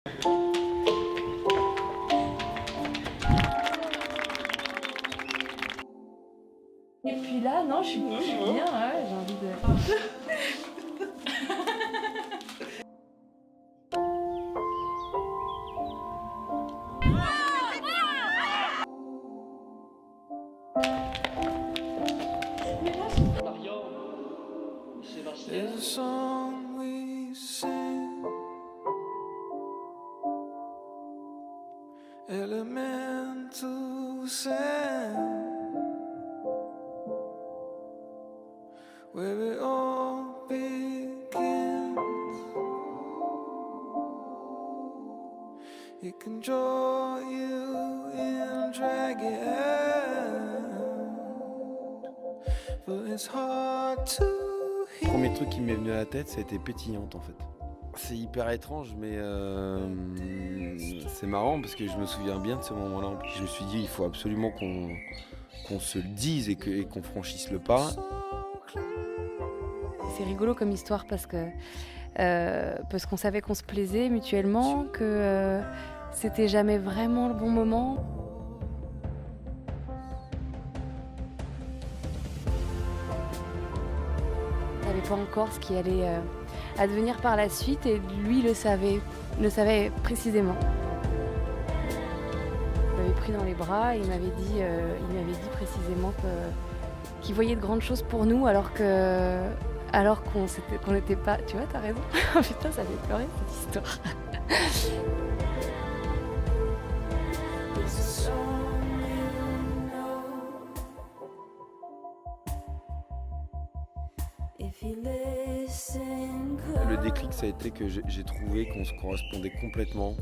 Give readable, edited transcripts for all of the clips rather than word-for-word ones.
Et puis là, non, je suis bien, ouais, j'ai envie de... There's a song we sing, elemental sound, where it all begins. It can draw you in, drag it out, but it's hard to Le premier truc qui m'est venu à la tête, c'était pétillante en fait. C'est hyper étrange, mais c'est marrant parce que je me souviens bien de ce moment-là. Je me suis dit, il faut absolument qu'on se le dise et qu'on franchisse le pas. C'est rigolo comme histoire parce qu'on savait qu'on se plaisait mutuellement, que c'était jamais vraiment le bon moment. On savait pas encore ce qui allait advenir par la suite et lui le savait précisément. Il m'avait pris dans les bras et il m'avait dit précisément qu'il voyait de grandes choses pour nous alors qu'on n'était pas... Tu vois, t'as raison. Putain, ça fait pleurer cette histoire. Le déclic, ça a été que j'ai trouvé qu'on se correspondait complètement.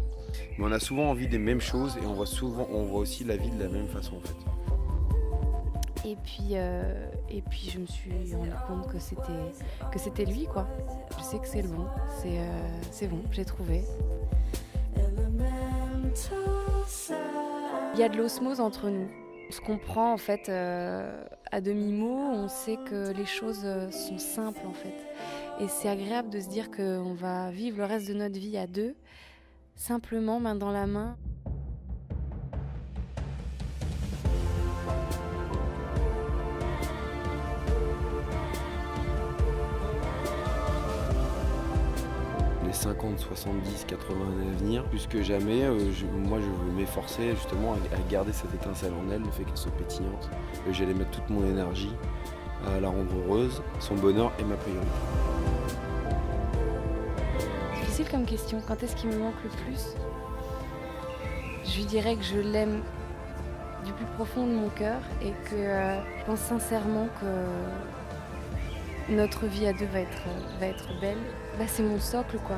Mais on a souvent envie des mêmes choses et on voit aussi la vie de la même façon en fait. Et puis je me suis rendu compte que c'était lui, quoi. Je sais que c'est le bon, c'est bon, j'ai trouvé. Il y a de l'osmose entre nous. On se comprend en fait à demi-mot, on sait que les choses sont simples en fait. Et c'est agréable de se dire qu'on va vivre le reste de notre vie à deux, simplement main dans la main. Les 50, 70, 80 années à venir, plus que jamais, moi je veux m'efforcer justement à garder cette étincelle en elle, le fait qu'elle soit pétillante. J'allais mettre toute mon énergie à la rendre heureuse, son bonheur est ma priorité. Difficile comme question, quand est-ce qu'il me manque le plus ? Je lui dirais que je l'aime du plus profond de mon cœur et que je pense sincèrement que notre vie à deux va être belle. Bah, c'est mon socle, quoi.